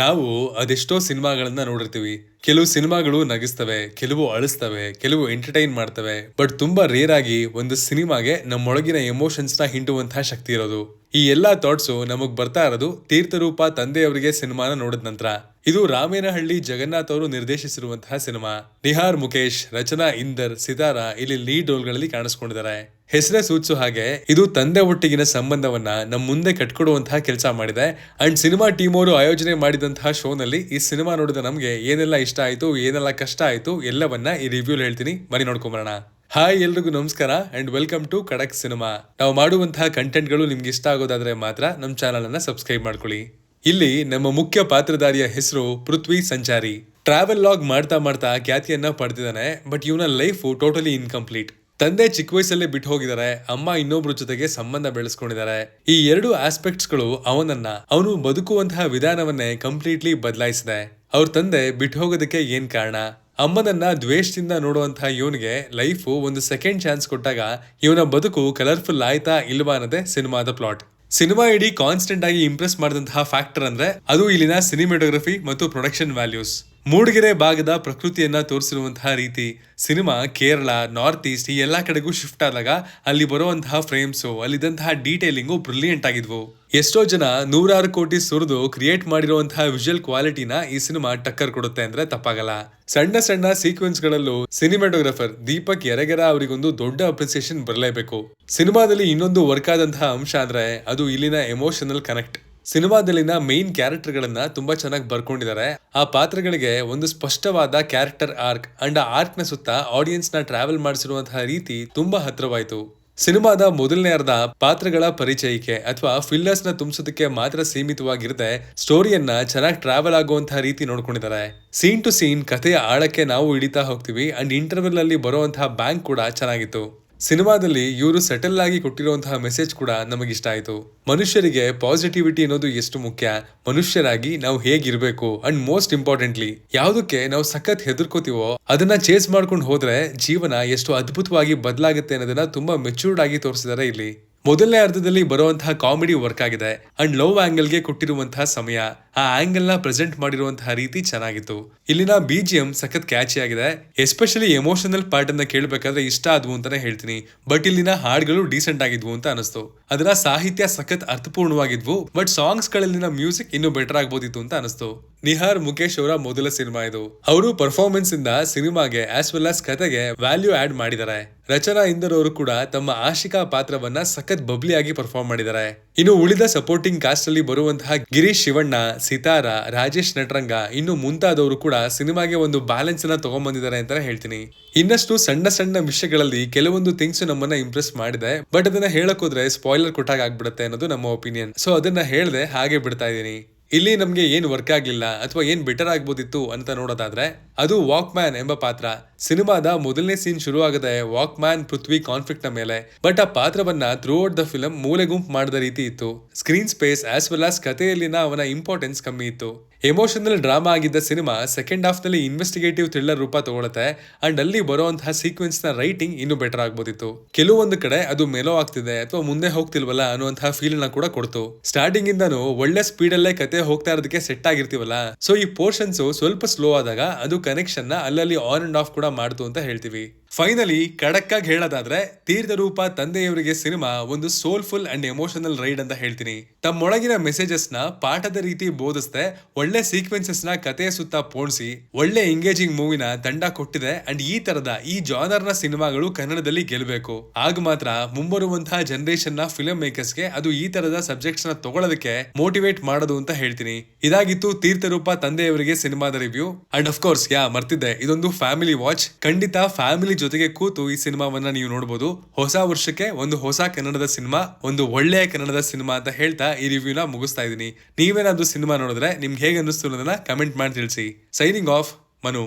ನಾವು ಅದೆಷ್ಟೋ ಸಿನಿಮಾಗಳನ್ನ ನೋಡಿರ್ತೀವಿ. ಕೆಲವು ಸಿನಿಮಾಗಳು ನಗಿಸ್ತವೆ, ಕೆಲವು ಅಳಿಸ್ತವೆ, ಕೆಲವು ಎಂಟರ್ಟೈನ್ ಮಾಡ್ತವೆ. ಬಟ್ ತುಂಬಾ ರೇರ್ ಆಗಿ ಒಂದು ಸಿನಿಮಾಗೆ ನಮ್ಮೊಳಗಿನ ಎಮೋಷನ್ಸ್ ನ ಹಿಂಡುವಂತಹ ಶಕ್ತಿ ಇರೋದು. ಈ ಎಲ್ಲಾ ಥಾಟ್ಸು ನಮಗ್ ಬರ್ತಾ ಇರೋದು ತೀರ್ಥರೂಪ ತಂದೆಯವರಿಗೆ ಸಿನಿಮಾನ ನೋಡಿದ ನಂತರ. ಇದು ರಾಮೇನಹಳ್ಳಿ ಜಗನ್ನಾಥ್ ಅವರು ನಿರ್ದೇಶಿಸಿರುವಂತಹ ಸಿನಿಮಾ. ನಿಹಾರ್ ಮುಕೇಶ್, ರಚನಾ ಇಂದರ್, ಸಿತಾರಾ ಇಲ್ಲಿ ಲೀಡ್ ರೋಲ್ಗಳಲ್ಲಿ ಕಾಣಿಸ್ಕೊಂಡಿದ್ದಾರೆ. ಹೆಸರೇ ಸೂಚಿಸೋ ಹಾಗೆ ಇದು ತಂದೆ ಒಟ್ಟಿಗಿನ ಸಂಬಂಧವನ್ನ ನಮ್ ಮುಂದೆ ಕಟ್ಕೊಡುವಂತಹ ಕೆಲಸ ಮಾಡಿದೆ. ಅಂಡ್ ಸಿನಿಮಾ ಟೀಮ್ ಅವರು ಆಯೋಜನೆ ಮಾಡಿದಂತಹ ಶೋನಲ್ಲಿ ಈ ಸಿನಿಮಾ ನೋಡಿದ ನಮ್ಗೆ ಏನೆಲ್ಲ ಇಷ್ಟ ಆಯ್ತು, ಏನೆಲ್ಲ ಕಷ್ಟ ಆಯ್ತು ಎಲ್ಲವನ್ನ ಈ ರಿವ್ಯೂ ಹೇಳ್ತೀನಿ, ಬನ್ನಿ ನೋಡ್ಕೊಂಬರೋಣ. ಹಾಯ್ ಎಲ್ರಿಗೂ ನಮಸ್ಕಾರ ಅಂಡ್ ವೆಲ್ಕಮ್ ಟು ಖಡಕ್ ಸಿನಿಮಾ. ನಾವು ಮಾಡುವಂತಹ ಕಂಟೆಂಟ್ಗಳು ನಿಮ್ಗೆ ಇಷ್ಟ ಆಗೋದಾದ್ರೆ ಮಾತ್ರ ನಮ್ಮ ಚಾನಲ್ ಅನ್ನ ಸಬ್ಸ್ಕ್ರೈಬ್ ಮಾಡ್ಕೊಳ್ಳಿ. ಇಲ್ಲಿ ನಮ್ಮ ಮುಖ್ಯ ಪಾತ್ರಧಾರಿಯ ಹೆಸರು ಪೃಥ್ವಿ ಸಂಚಾರಿ. ಟ್ರಾವೆಲ್ ಲಾಗ್ ಮಾಡ್ತಾ ಮಾಡ್ತಾ ಖ್ಯಾತಿಯನ್ನ ಪಡೆದಿದ್ದಾನೆ. ಬಟ್ ಇವನ ಲೈಫ್ ಟೋಟಲಿ ಇನ್ಕಂಪ್ಲೀಟ್. ತಂದೆ ಚಿಕ್ಕ ವಯಸ್ಸಲ್ಲೇ ಬಿಟ್ಟು ಹೋಗಿದ್ದಾರೆ, ಅಮ್ಮ ಇನ್ನೊಬ್ರ ಜೊತೆಗೆ ಸಂಬಂಧ ಬೆಳೆಸ್ಕೊಂಡಿದ್ದಾರೆ. ಈ ಎರಡು ಆಸ್ಪೆಕ್ಟ್ಸ್ ಗಳು ಅವನು ಬದುಕುವಂತಹ ವಿಧಾನವನ್ನೇ ಕಂಪ್ಲೀಟ್ಲಿ ಬದಲಾಯಿಸಿದೆ. ಅವ್ರ ತಂದೆ ಬಿಟ್ಟು ಹೋಗೋದಕ್ಕೆ ಏನ್ ಕಾರಣ, ಅಮ್ಮನನ್ನ ದ್ವೇಷದಿಂದ ನೋಡುವಂತಹ ಇವನಿಗೆ ಲೈಫ್ ಒಂದು ಸೆಕೆಂಡ್ ಚಾನ್ಸ್ ಕೊಟ್ಟಾಗ ಇವನ ಬದುಕು ಕಲರ್ಫುಲ್ ಆಯ್ತಾ ಇಲ್ವಾ ಅನ್ನೋದೇ ಸಿನಿಮಾದ ಪ್ಲಾಟ್. ಸಿನಿಮಾ ಇಡೀ ಕಾನ್ಸ್ಟೆಂಟ್ ಆಗಿ ಇಂಪ್ರೆಸ್ ಮಾಡಿದಂತಹ ಫ್ಯಾಕ್ಟರ್ ಅಂದ್ರೆ ಅದು ಇಲ್ಲಿನ ಸಿನಿಮಾಟೋಗ್ರಫಿ ಮತ್ತು ಪ್ರೊಡಕ್ಷನ್ ವ್ಯಾಲ್ಯೂಸ್. ಮೂಡಿಗೆರೆ ಭಾಗದ ಪ್ರಕೃತಿಯನ್ನ ತೋರಿಸಿರುವಂತಹ ರೀತಿ. ಸಿನಿಮಾ ಕೇರಳ, ನಾರ್ತ್ ಈಸ್ಟ್ ಈ ಎಲ್ಲಾ ಕಡೆಗೂ ಶಿಫ್ಟ್ ಆದಾಗ ಅಲ್ಲಿ ಬರುವಂತಹ ಫ್ರೇಮ್ಸ್, ಅಲ್ಲಿದ್ದಂತಹ ಡೀಟೇಲಿಂಗು ಬ್ರಿಲಿಯಂಟ್ ಆಗಿದ್ವು. ಎಷ್ಟೋ ಜನ ನೂರಾರು ಕೋಟಿ ಸುರಿದು ಕ್ರಿಯೇಟ್ ಮಾಡಿರುವಂತಹ ವಿಜುವಲ್ ಕ್ವಾಲಿಟಿನ ಈ ಸಿನಿಮಾ ಟಕ್ಕರ್ ಕೊಡುತ್ತೆ ಅಂದ್ರೆ ತಪ್ಪಾಗಲ್ಲ. ಸಣ್ಣ ಸಣ್ಣ ಸೀಕ್ವೆನ್ಸ್ ಗಳಲ್ಲೂ ಸಿನಿಮಾಟೋಗ್ರಫರ್ ದೀಪಕ್ ಯರಗೆರ ಅವರಿಗೊಂದು ದೊಡ್ಡ ಅಪ್ರಿಸಿಯೇಷನ್ ಬರಲೇಬೇಕು. ಸಿನಿಮಾದಲ್ಲಿ ಇನ್ನೊಂದು ವರ್ಕ್ ಆದಂತಹ ಅಂಶ ಅಂದ್ರೆ ಅದು ಇಲ್ಲಿನ ಎಮೋಷನಲ್ ಕನೆಕ್ಟ್. ಸಿನಿಮಾದಲ್ಲಿನ ಮೇನ್ ಕ್ಯಾರೆಕ್ಟರ್ ಗಳನ್ನ ತುಂಬಾ ಚೆನ್ನಾಗಿ ಬರ್ಕೊಂಡಿದ್ದಾರೆ. ಆ ಪಾತ್ರಗಳಿಗೆ ಒಂದು ಸ್ಪಷ್ಟವಾದ ಕ್ಯಾರೆಕ್ಟರ್ ಆರ್ಕ್ ಅಂಡ್ ಆ ಆರ್ಕ್ ನ ಸುತ್ತ ಆಡಿಯನ್ಸ್ ನ ಟ್ರಾವೆಲ್ ಮಾಡಿಸಿರುವಂತಹ ರೀತಿ ತುಂಬಾ ಹತ್ರವಾಯಿತು. ಸಿನಿಮಾದ ಮೊದಲನೇ ಅರ್ಧ ಪಾತ್ರಗಳ ಪರಿಚಯಕ್ಕೆ ಅಥವಾ ಫಿಲ್ಲರ್ಸ್ ನ ತುಂಬಿಸೋದಕ್ಕೆ ಮಾತ್ರ ಸೀಮಿತವಾಗಿರದೆ ಸ್ಟೋರಿಯನ್ನ ಚೆನ್ನಾಗಿ ಟ್ರಾವೆಲ್ ಆಗುವಂತಹ ರೀತಿ ನೋಡ್ಕೊಂಡಿದ್ದಾರೆ. ಸೀನ್ ಟು ಸೀನ್ ಕಥೆಯ ಆಳಕ್ಕೆ ನಾವು ಹಿಡಿತಾ ಹೋಗ್ತೀವಿ. ಅಂಡ್ ಇಂಟರ್ವೆಲ್ ಅಲ್ಲಿ ಬರುವಂತಹ ಬ್ಯಾಂಕ್ ಕೂಡ ಚೆನ್ನಾಗಿತ್ತು. ಸಿನಿಮಾದಲ್ಲಿ ಇವರು ಸೆಟಲ್ ಆಗಿ ಕೊಟ್ಟಿರುವಂತಹ ಮೆಸೇಜ್ ಕೂಡ ನಮಗಿಷ್ಟ ಆಯ್ತು. ಮನುಷ್ಯರಿಗೆ ಪಾಸಿಟಿವಿಟಿ ಅನ್ನೋದು ಎಷ್ಟು ಮುಖ್ಯ, ಮನುಷ್ಯರಾಗಿ ನಾವು ಹೇಗಿರ್ಬೇಕು ಅಂಡ್ ಮೋಸ್ಟ್ ಇಂಪಾರ್ಟೆಂಟ್ಲಿ ಯಾವುದಕ್ಕೆ ನಾವು ಸಖತ್ ಹೆದರ್ಕೋತೀವೋ ಅದನ್ನ ಚೇಸ್ ಮಾಡ್ಕೊಂಡು ಹೋದ್ರೆ ಜೀವನ ಎಷ್ಟು ಅದ್ಭುತವಾಗಿ ಬದಲಾಗುತ್ತೆ ಅನ್ನೋದನ್ನ ತುಂಬಾ ಮೆಚೂರ್ಡ್ ಆಗಿ ತೋರಿಸಿದ್ದಾರೆ ಇಲ್ಲಿ. ಮೊದಲನೇ ಅರ್ಧದಲ್ಲಿ ಬರುವಂತಹ ಕಾಮಿಡಿ ವರ್ಕ್ ಆಗಿದೆ ಅಂಡ್ ಲವ್ ಆಂಗಲ್ ಗೆ ಕೊಟ್ಟಿರುವಂತಹ ಸಮಯ, ಆ ಆಂಗಲ್ ನ ಪ್ರೆಸೆಂಟ್ ಮಾಡಿರುವಂತಹ ರೀತಿ ಚೆನ್ನಾಗಿತ್ತು. ಇಲ್ಲಿನ BGM ಸಖತ್ ಕ್ಯಾಚಿ ಆಗಿದೆ. ಎಸ್ಪೆಷಲಿ ಎಮೋಷನಲ್ ಪಾರ್ಟ್ ಅನ್ನ ಕೇಳಬೇಕಾದ್ರೆ ಇಷ್ಟ ಆದ್ವು ಅಂತಾನೆ ಹೇಳ್ತೀನಿ. ಬಟ್ ಇಲ್ಲಿನ ಹಾಡುಗಳು ಡೀಸೆಂಟ್ ಆಗಿದ್ವು ಅಂತ ಅನಿಸ್ತು. ಅದರ ಸಾಹಿತ್ಯ ಸಖತ್ ಅರ್ಥಪೂರ್ಣವಾಗಿದ್ವು. ಬಟ್ ಸಾಂಗ್ಸ್ ಗಳಲ್ಲಿನ ಮ್ಯೂಸಿಕ್ ಇನ್ನೂ ಬೆಟರ್ ಆಗ್ಬೋದಿತ್ತು ಅಂತ ಅನಿಸ್ತು. ನಿಹಾರ್ ಮುಕೇಶ್ ಅವರ ಮೊದಲ ಸಿನಿಮಾ ಇದು. ಅವರು ಪರ್ಫಾರ್ಮೆನ್ಸ್ ಇಂದ ಸಿನಿಮಾಗೆ ಆಸ್ ವೆಲ್ ಆಸ್ ಕತೆಗೆ ವ್ಯಾಲ್ಯೂ ಆಡ್ ಮಾಡಿದ್ದಾರೆ. ರಚನಾ ಇಂದರ್ ಅವರು ಕೂಡ ತಮ್ಮ ಆಶಿಕಾ ಪಾತ್ರವನ್ನ ಸಖತ್ ಬಬ್ಲಿ ಆಗಿ ಪರ್ಫಾರ್ಮ್ ಮಾಡಿದ್ದಾರೆ. ಇನ್ನು ಉಳಿದ ಸಪೋರ್ಟಿಂಗ್ ಕಾಸ್ಟ್ ಅಲ್ಲಿ ಬರುವಂತಹ ಗಿರೀಶ್ ಶಿವಣ್ಣ, ಸಿತಾರಾ, ರಾಜೇಶ್ ನಟರಂಗ ಇನ್ನು ಮುಂತಾದವರು ಕೂಡ ಸಿನಿಮಾಗೆ ಒಂದು ಬ್ಯಾಲೆನ್ಸ್ ಅನ್ನ ತಗೊಂಡ್ಬಂದಿದ್ದಾರೆ ಅಂತಾನೆ ಹೇಳ್ತೀನಿ. ಇನ್ನಷ್ಟು ಸಣ್ಣ ಸಣ್ಣ ವಿಷಯಗಳಲ್ಲಿ ಕೆಲವೊಂದು ಥಿಂಗ್ಸ್ ನಮ್ಮನ್ನ ಇಂಪ್ರೆಸ್ ಮಾಡಿದೆ. ಬಟ್ ಅದನ್ನ ಹೇಳಕ್ ಹೋದ್ರೆ ಸ್ಪಾಯ್ಲರ್ ಕೊಟ್ಟಾಗ ಆಗ್ಬಿಡುತ್ತೆ ಅನ್ನೋದು ನಮ್ಮ ಒಪಿನಿಯನ್. ಸೊ ಅದನ್ನ ಹೇಳ್ದೆ ಹಾಗೆ ಬಿಡ್ತಾ ಇದೀನಿ. ಇಲ್ಲಿ ನಮ್ಗೆ ಏನ್ ವರ್ಕ್ ಆಗ್ಲಿಲ್ಲ ಅಥವಾ ಏನ್ ಬೆಟರ್ ಆಗ್ಬೋದಿತ್ತು ಅಂತ ನೋಡೋದಾದ್ರೆ ಅದು ವಾಕ್ ಮ್ಯಾನ್ ಎಂಬ ಪಾತ್ರ. ಸಿನಿಮಾದ ಮೊದಲನೇ ಸೀನ್ ಶುರು ಆಗದೆ ವಾಕ್ ಮ್ಯಾನ್ ಪೃಥ್ವಿ ಕಾನ್ಫ್ಲಿಕ್ಟ್ ನ ಮೇಲೆ. ಬಟ್ ಆ ಪಾತ್ರವನ್ನ ಥ್ರೂ ಔಟ್ ದ ಫಿಲಂ ಮೂಲೆ ಗುಂಪು ಮಾಡಿದ ರೀತಿ ಇತ್ತು. Screen space as well as ಕಥೆಯಲ್ಲಿನ ಅವನ ಇಂಪಾರ್ಟೆನ್ಸ್ ಕಮ್ಮಿ ಇತ್ತು. ಎಮೋಷನಲ್ ಡ್ರಾಮಾ ಆಗಿದ್ದ ಸಿನಿಮಾ ಸೆಕೆಂಡ್ ಹಾಫ್ ನಲ್ಲಿ ಇನ್ವೆಸ್ಟಿಗೇಟಿವ್ ಥ್ರಿಲ್ಲರ್ ರೂಪ ತಗೊಳುತ್ತೆ. ಅಂಡ್ ಅಲ್ಲಿ ಬರುವಂತಹ ಸೀಕ್ವೆನ್ಸ್ ನ ರೈಟಿಂಗ್ ಇನ್ನೂ ಬೆಟರ್ ಆಗ್ಬೋದಿತ್ತು. ಕೆಲವೊಂದು ಕಡೆ ಅದು ಮೆಲೋ ಆಗ್ತಿದೆ ಅಥವಾ ಮುಂದೆ ಹೋಗ್ತಿಲ್ವಲ್ಲ ಅನ್ನುವಂತಹ ಫೀಲ್ ನ ಕೂಡ ಕೊಡ್ತು. ಸ್ಟಾರ್ಟಿಂಗ್ ಇಂದಾನು ಒಳ್ಳೆ ಸ್ಪೀಡ್ ಅಲ್ಲೇ ಕತೆ ಹೋಗ್ತಾ ಇರೋದಕ್ಕೆ ಸೆಟ್ ಆಗಿರ್ತೀವಲ್ಲ, ಸೊ ಈ ಪೋರ್ಷನ್ಸ್ ಸ್ವಲ್ಪ ಸ್ಲೋ ಆದಾಗ ಅದು ಕನೆಕ್ಷನ್ ನ ಅಲ್ಲಲ್ಲಿ ಆನ್ ಅಂಡ್ ಆಫ್ ಕೂಡ ಮಾಡ್ತು ಅಂತ ಹೇಳ್ತೀವಿ. ಫೈನಲಿ ಖಡಕ್ ಆಗಿ ಹೇಳೋದಾದ್ರೆ ತೀರ್ಥರೂಪ ತಂದೆಯವರಿಗೆ ಸಿನಿಮಾ ಒಂದು ಸೋಲ್ಫುಲ್ ಅಂಡ್ ಎಮೋಷನಲ್ ರೈಡ್ ಅಂತ ಹೇಳ್ತೀನಿ. ತಮ್ಮೊಳಗಿನ ಮೆಸೇಜಸ್ ನ ಪಾಠದ ರೀತಿ ಬೋಧಿಸ್ದೆ, ಒಳ್ಳೆ ಸೀಕ್ವೆನ್ಸಸ್ ನ ಕಥೆಯ ಸುತ್ತ ಪೋಣಿಸಿ ಒಳ್ಳೆ ಎಂಗೇಜಿಂಗ್ ಮೂವಿನ ತಂಡ ಕೊಟ್ಟಿದೆ. ಅಂಡ್ ಈ ಜಾನರ್ ನ ಸಿನಿಮಾಗಳು ಕನ್ನಡದಲ್ಲಿ ಗೆಲ್ಲಬೇಕು. ಆಗ ಮಾತ್ರ ಮುಂಬರುವಂತಹ ಜನರೇಷನ್ ನ ಫಿಲ್ಮ್ ಮೇಕರ್ಸ್ ಗೆ ಅದು ಈ ತರದ ಸಬ್ಜೆಕ್ಟ್ಸ್ ನ ತಗೊಳ್ಳೋದಕ್ಕೆ ಮೋಟಿವೇಟ್ ಮಾಡೋದು ಅಂತ ಹೇಳ್ತೀನಿ. ಇದಾಗಿತ್ತು ತೀರ್ಥರೂಪ ತಂದೆಯವರಿಗೆ ಸಿನಿಮಾದ ರಿವ್ಯೂ. ಅಂಡ್ ಅಫ್ ಕೋರ್ಸ್ ಮರ್ತಿದ್ದೆ, ಇದೊಂದು ಫ್ಯಾಮಿಲಿ ವಾಚ್. ಖಂಡಿತ ಫ್ಯಾಮಿಲಿ ಜೊತೆಗೆ ಕೂತು ಈ ಸಿನಿಮಾವನ್ನ ನೀವು ನೋಡಬಹುದು. ಹೊಸ ವರ್ಷಕ್ಕೆ ಒಂದು ಹೊಸ ಕನ್ನಡದ ಸಿನಿಮಾ, ಒಂದು ಒಳ್ಳೆಯ ಕನ್ನಡದ ಸಿನಿಮಾ ಅಂತ ಹೇಳ್ತಾ ಈ ರಿವ್ಯೂನ ಮುಗಿಸ್ತಾ ಇದೀನಿ. ನೀವೇನಾದ್ರೂ ಸಿನಿಮಾ ನೋಡಿದ್ರೆ ನಿಮ್ಗೆ ಹೇಗೆ ಅನ್ನಿಸ್ತು ಅನ್ನೋದನ್ನ ಕಮೆಂಟ್ ಮಾಡಿ ತಿಳಿಸಿ. Signing off, Manu.